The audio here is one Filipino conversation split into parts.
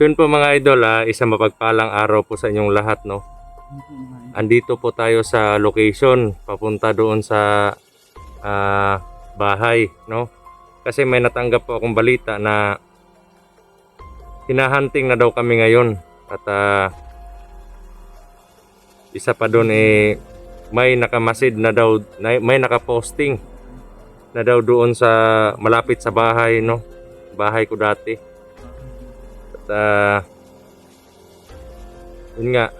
So yun po mga idol, isang mapagpalang araw po sa inyong lahat, no. Andito po tayo sa location, papunta doon sa bahay, no. Kasi may natanggap po akong balita na hinahunting na daw kami ngayon. At isa pa doon may nakamasid na daw, may nakaposting na daw doon sa malapit sa bahay, no. Bahay ko dati. At yun nga,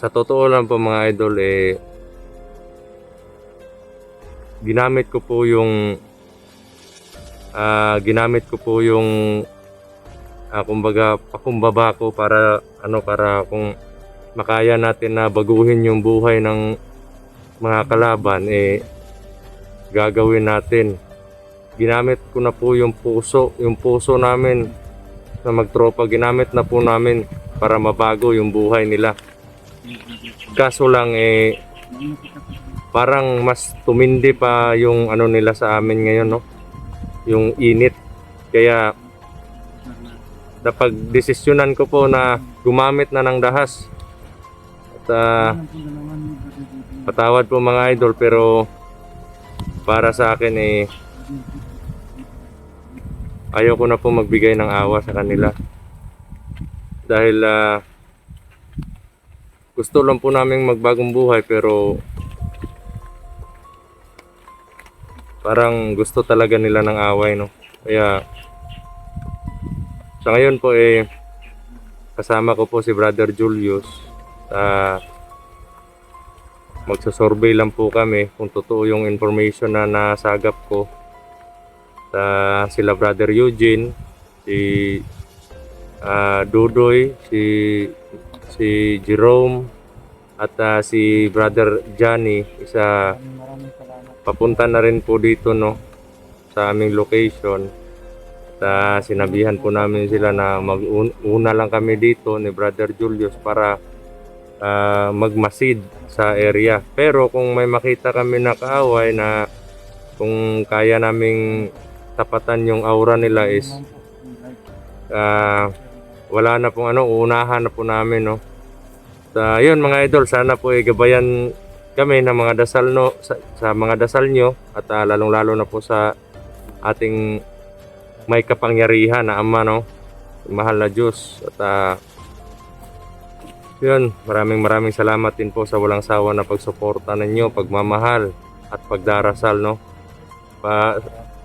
sa totoo lang po mga idol, ginamit ko po yung kumbaga pakumbaba ko para kung makaya natin na baguhin yung buhay ng mga kalaban, gagawin natin. Ginamit ko na po yung puso namin na magtropa, ginamit na po namin para mabago yung buhay nila. Kaso lang parang mas tumindi pa yung nila sa amin ngayon, no? Yung init. Kaya napag-desisyonan ko po na gumamit na ng dahas. At patawad po mga idol, pero para sa akin ayaw ko na po magbigay ng awa sa kanila. Dahil gusto lang po namin magbagong buhay, pero parang gusto talaga nila ng away, no. Kaya sa ngayon po kasama ko po si Brother Julius. Magsasurvey lang po kami kung totoo yung information na nasagap ko. Sila Brother Eugene, si Dudoy, si Jerome, at si Brother Johnny, papunta na rin po dito, no, sa aming location. At sinabihan po namin sila na una lang kami dito ni Brother Julius para magmasid sa area. Pero kung may makita kami na kaaway na kung kaya naming tapatan yung aura nila wala na pong uunahan na po namin, no. Yun mga idol, sana po gabayan kami ng mga dasal, no, sa mga dasal nyo, at lalong lalo na po sa ating may kapangyarihan na Ama, no, mahal na Diyos. At yun, maraming salamat din po sa walang sawa na pagsuporta ninyo, pagmamahal at pagdarasal, no,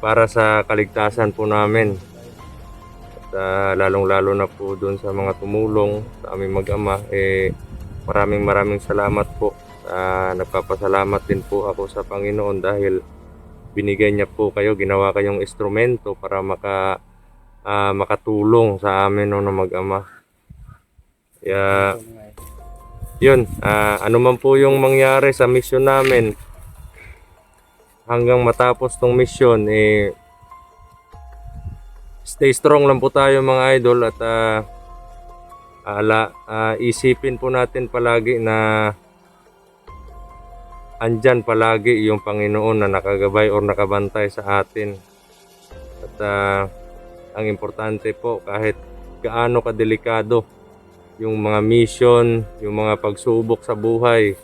para sa kaligtasan po namin. At lalong lalo na po dun sa mga tumulong sa aming mag-ama, maraming salamat po. Nagpapasalamat din po ako sa Panginoon dahil binigay niya po kayo, ginawa kayong instrumento para makatulong sa amin, no, na mag-ama. Kaya yun, ano man po yung mangyari sa mission namin, hanggang matapos tong mission, stay strong lang po tayo mga idol. At isipin po natin palagi na andyan palagi yung Panginoon na nakagabay o nakabantay sa atin. At ang importante po, kahit gaano kadelikado yung mga mission, yung mga pagsubok sa buhay,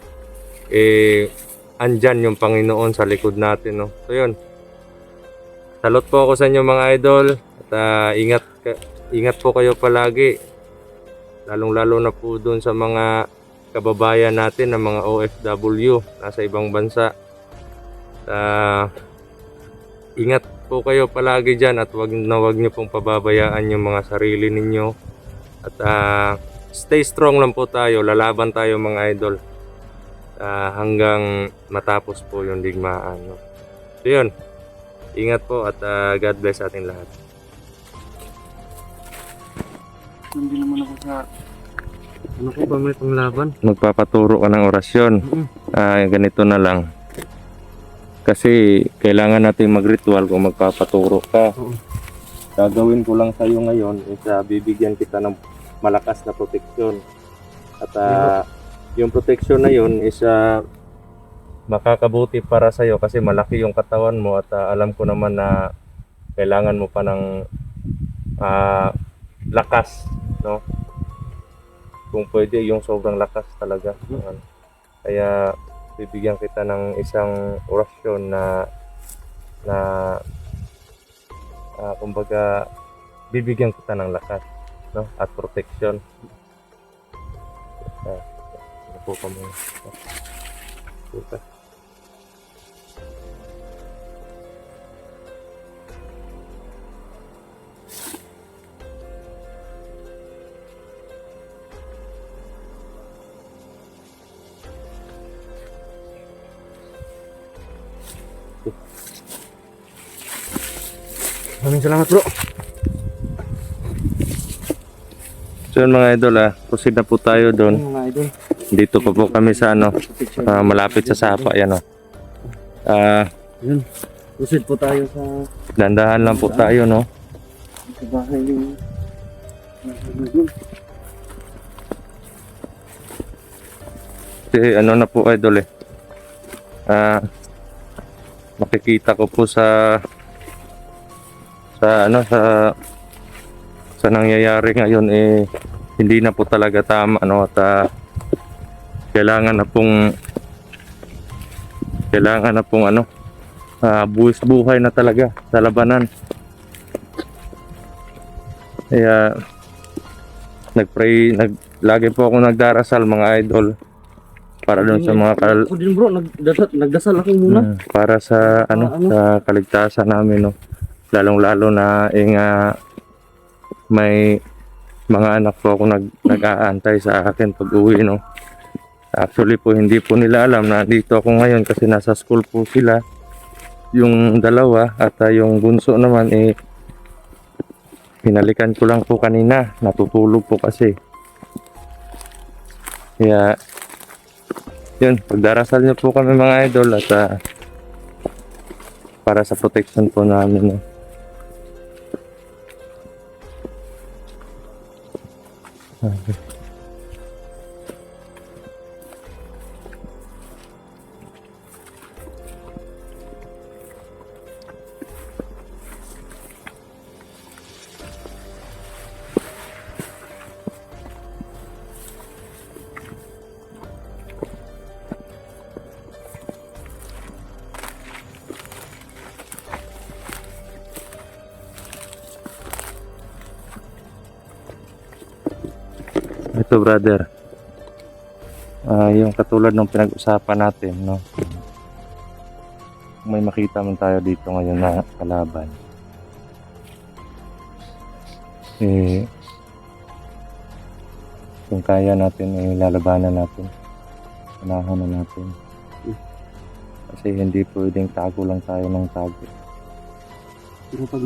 andyan yung Panginoon sa likod natin, no. So yun, salot po ako sa inyo mga idol. At ingat po kayo palagi, lalong lalo na po dun sa mga kababayan natin na mga OFW nasa ibang bansa. Ingat po kayo palagi dyan, at wag nyo pong pababayaan yung mga sarili ninyo. At stay strong lang po tayo, lalaban tayo mga idol, hanggang matapos po yung digmaan, no? So yun, ingat po, at God bless ating lahat. Hindi naman ako sa... Ano ko ba may panglaban? Magpapaturo ka ng orasyon. Ganito na lang. Kasi kailangan natin mag-ritual kung magpapaturo ka. Gagawin ko lang sa'yo ngayon bibigyan kita ng malakas na proteksyon. At yung proteksyon na yun makakabuti para sa'yo kasi malaki yung katawan mo. At alam ko naman na kailangan mo pa ng lakas, no? Kung pwede, yung sobrang lakas talaga. Ano. Kaya bibigyan kita ng isang orasyon na kumbaga bibigyan kita ng lakas, no? At protection. Ano po ka muna? Bukas. Maraming salamat bro. So yun mga idol, proceed na po tayo doon. Mga idol. Dito pa po kami sa malapit sa Sapa, yan o. Yun. Proceed po tayo sa Dandahan lang po tayo, no? bahay yung Kasi ano na po idol makikita ko po sa nangyayari ngayon hindi na po talaga tama, no? At kailangan na pong buwis buhay na talaga sa labanan. Kaya lagi po ako nagdarasal mga idol para doon sa mga Ako din bro, nagdasal ako muna. para sa sa kaligtasan namin, no. Lalong-lalo na may mga anak po ako nag-aantay sa akin pag-uwi, no. Actually po hindi po nila alam na dito ako ngayon kasi nasa school po sila. Yung dalawa at yung bunso naman hinalikan ko lang po kanina, natutulog po kasi. Kaya yun, pagdarasal niyo po kami mga idol at para sa protection po namin, no. Okay. Ito brother, yung katulad ng pinag-usapan natin, no? May makita man tayo dito ngayon na kalaban, kung kaya natin lalabanan natin, unahan na natin, kasi hindi pwedeng tago lang tayo ng tago. Pero pag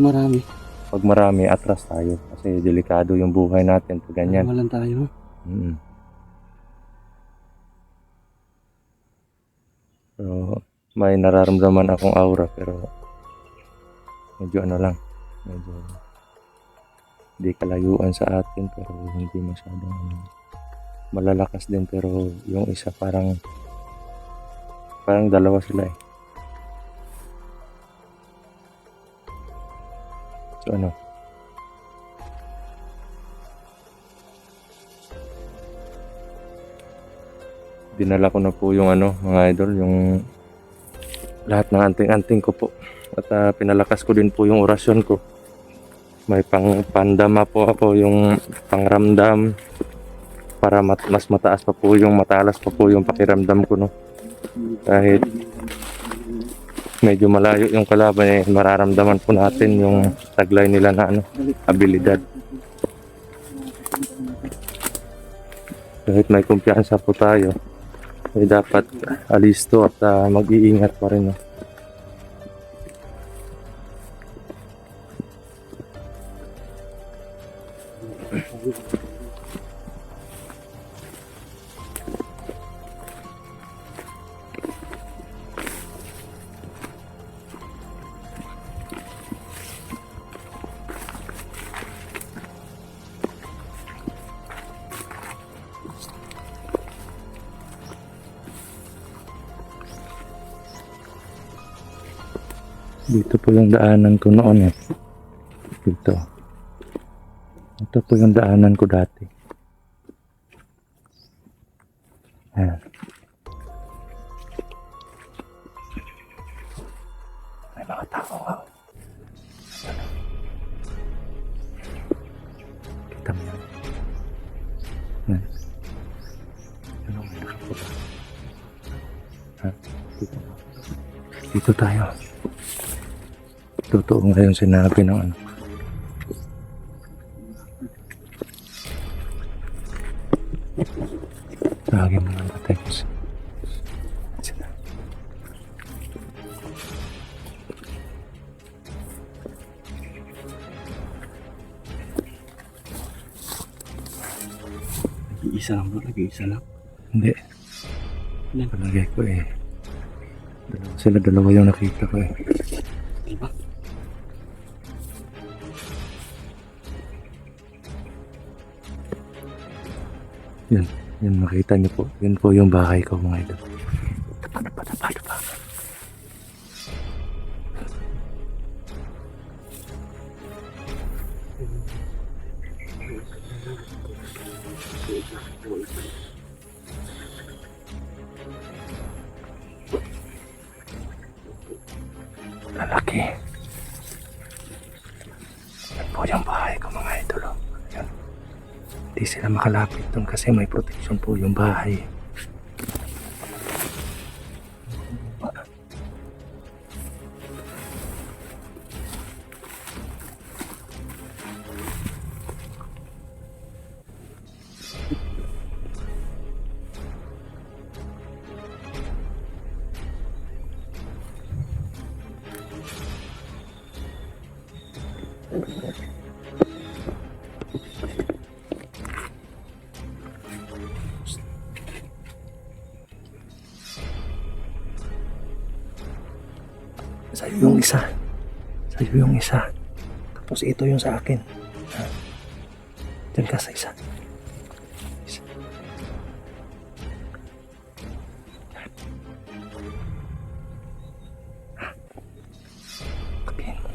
marami, Atras tayo kasi delikado yung buhay natin pag ganyan. malan tayo. So, may nararamdaman akong aura pero medyo medyo hindi kalayuan sa atin pero hindi masyadong malalakas din, pero yung isa parang dalawa sila . So dinala ko na po yung mga idol, yung lahat ng anting-anting ko po at pinalakas ko din po yung orasyon ko. May pandama po ako, yung pangramdam para mas mataas pa po yung matalas pa po yung pakiramdam ko, no. Kahit medyo malayo yung kalaban mararamdaman po natin yung taglay nila na abilidad. Kahit may kumpiyansa po tayo, dapat alisto at mag-iingat pa rin, no? Dito po yung daanan ko noon . Dito. Ito po yung daanan ko dati. Ayan. May mga tao nga. Kita mo yan. Ayan. Ano may nakaputa? Ha? Dito tayo. Totoo nga yung sinabi ng ano. Lagi mo nga natin kasi. Nag-iisa lang bro, nag-iisa lang. Hindi. Palagay ko eh. Dalawa yung nakita ko eh. Diba? Yun makita niyo po. Yun po yung bahay ko mga idol. Dapa. Lalaki. Yan po yung bahay ko mga idol. Oh. Yan. Hindi sila makalapit doon kasi may protection po yung bahay. Sa'yo yung isa. Sa'yo yung isa. Tapos ito yung sa akin. Ha? Diyan ka sa isa. Isa. Ha? Kapihin mo.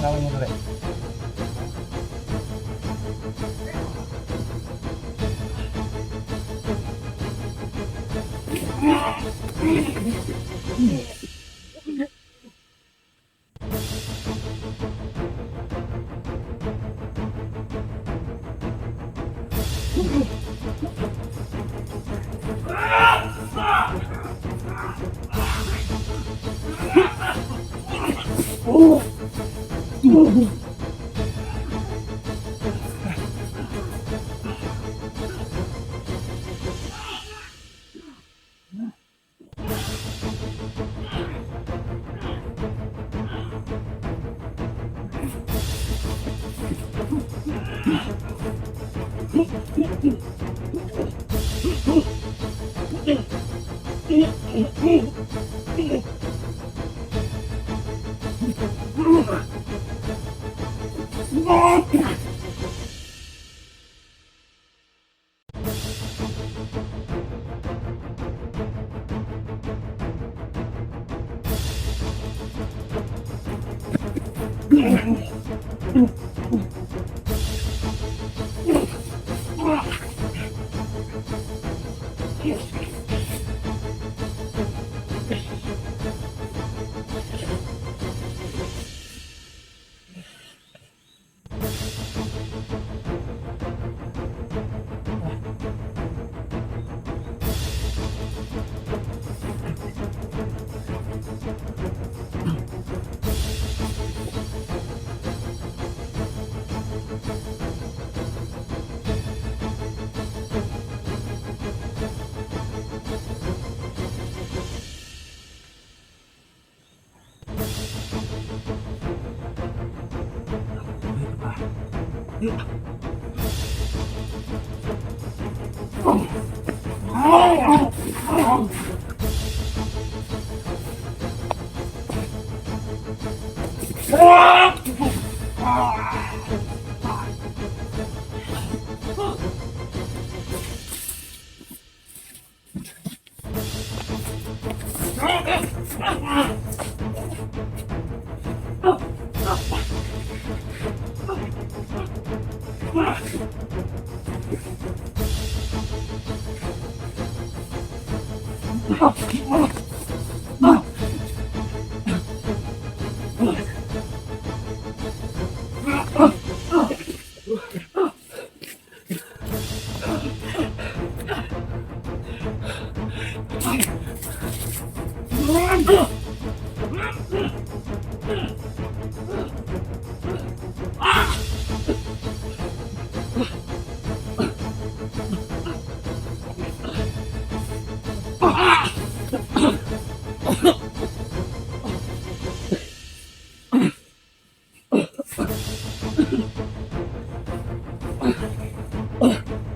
Sinawin mo dali.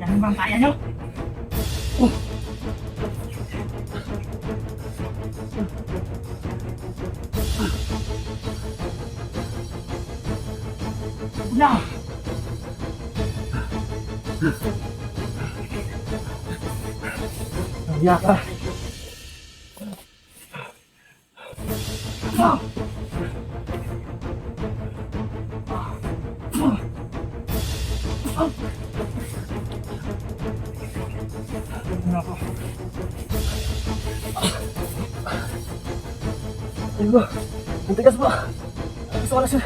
Yan bang kaya nyo? Na! Iya ka. Ayun ba? Ang tigas ba? Gusto ko na siya.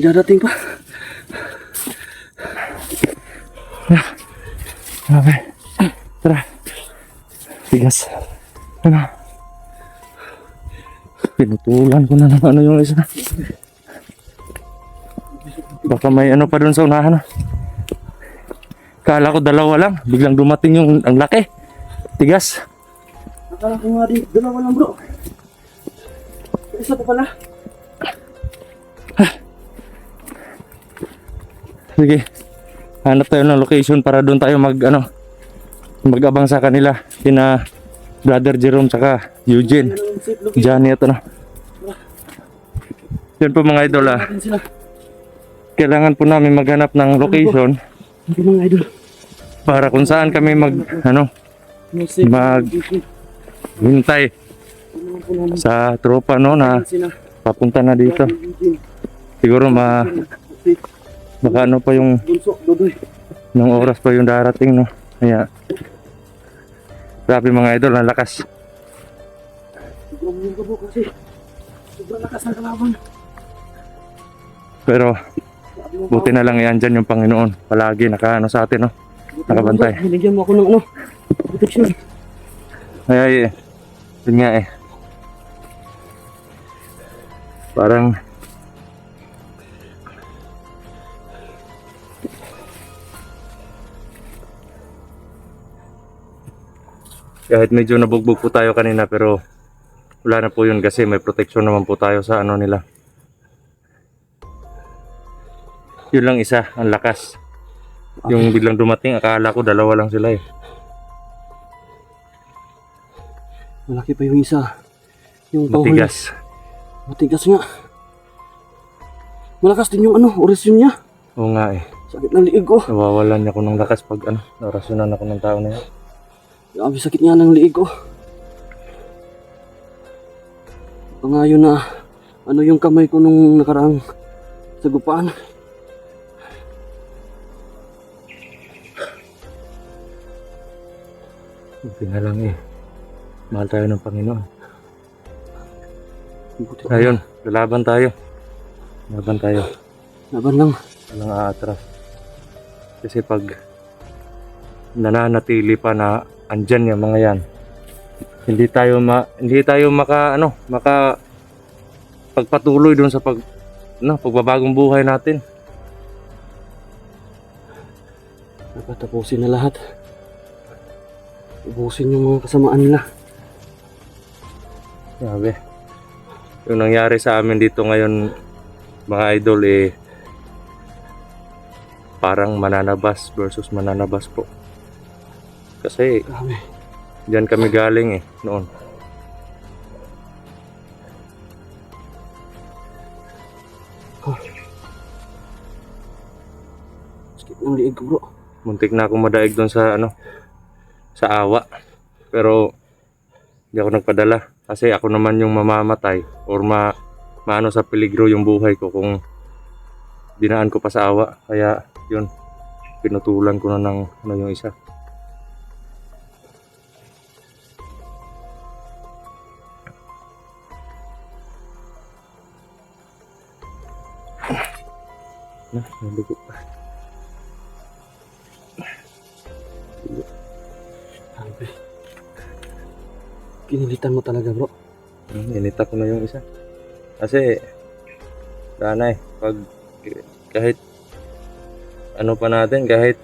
Dadating pa. Grabe. Tara. Tigas. Ano? Pinutulan ko na ng ano yung isa. Baka may ano pa dun sa unahan. Kala ko dalawa lang. Biglang dumating yung ang laki. Tigas. Akala ko nga di, dalawa lang bro. Isa pa pala. Sige. Hanap tayo ng location para doon tayo mag-abang sa kanila. Kina Brother Jerome saka Eugene. Johnny ito na. Yun po mga idol Natin sila. Kailangan po namin maghanap ng location Ito mga idol. para kung saan kami maghintay sa tropa no na papunta na dito. Siguro baka ano pa yung Bunso, Dodoy. ng oras pa yung darating no. Kaya grabe mga idol, ang lakas. Sobrang munggo bro kasi. Sobrang lakas ng kalaban. Pero buti na lang yan dyan yung Panginoon. Palagi nakaano sa atin no. Nakabantay. Binigyan mo ako ng protection. Ay, yun nga eh. Parang kahit medyo nabugbog po tayo kanina pero wala na po yun kasi may protection naman po tayo sa ano nila. Yun lang isa, ang lakas. Yung biglang dumating, akala ko dalawa lang sila eh. Malaki pa yung isa. Yung pauhon. Matigas. Matigas nga. Malakas din yung orasyon niya. Oo nga eh. Sakit ng liig ko. Nawawalan ako ng lakas pag narasyonan ako ng tao na yun. Grabe sakit nga ng liig ko. Pangayon na yung kamay ko nung nakaraang sagupaan. Buti na lang eh. Mahal tayo ng Panginoon. Buti Ayun, lalaban tayo. Laban tayo. Laban lang. Walang aatras. Kasi pag nananatili pa na andyan yung mga yan, hindi tayo maka pagpatuloy dun sa pagbabagong buhay natin. Dapat tapusin na lahat. Ubusin yung mga kasamaan nila. Sabi. Yung nangyari sa amin dito ngayon, mga idol eh, parang mananabas versus mananabas po. Kasi Grabe. diyan kami galing eh noon. Sakit ng liig ko bro. Muntik na akong madaig doon sa awa. Pero hindi ako nagpadala kasi ako naman yung mamamatay or maano sa peligro yung buhay ko kung dinaan ko pa sa awa. Kaya yun, pinutulan ko na ng yung isa. Nalugot pa. Grabe. Kinilitan mo talaga bro. Inita ko na yung isa. Kasi sana eh, kahit ano pa natin, kahit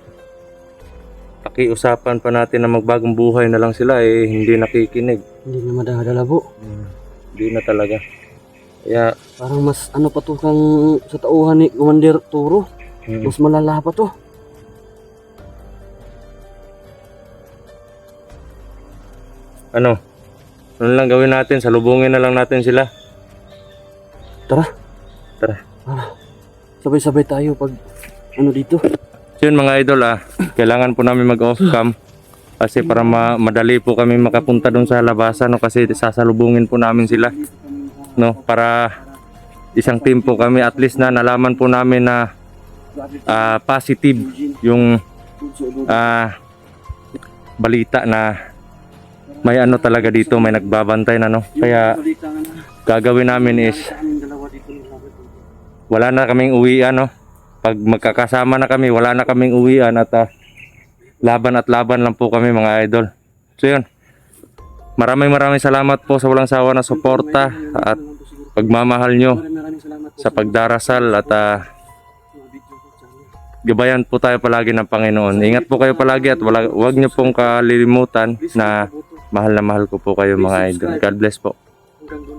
pakiusapan pa natin na magbagong buhay na lang sila eh, hindi nakikinig. Hindi na madadala bro. Hindi na talaga. Kaya Parang mas pa to kang sa tauhan ni Commander Turo. Mas malala pa to. ano lang gawin natin, salubungin na lang natin sila. Tara. Tara. Sabay-sabay tayo pag dito. So yun mga idol kailangan po namin mag-off cam kasi para madali po kami makapunta doon sa labasan kasi sasalubungin po namin sila para isang team po kami, at least na nalaman po namin na positive yung balita na may talaga dito, may nagbabantay na kaya gagawin namin is wala na kaming uwian pag magkakasama na kami, wala na kaming uwian at laban at laban lang po kami mga idol. So yun, maraming salamat po sa walang sawa na suporta at pagmamahal nyo Maraming salamat po sa pagdarasal at mga video ko sa amin. gabayan po tayo palagi ng Panginoon. Ingat po kayo palagi at wag nyo pong kalilimutan na mahal ko po kayo mga idol. God bless po. Hanggang doon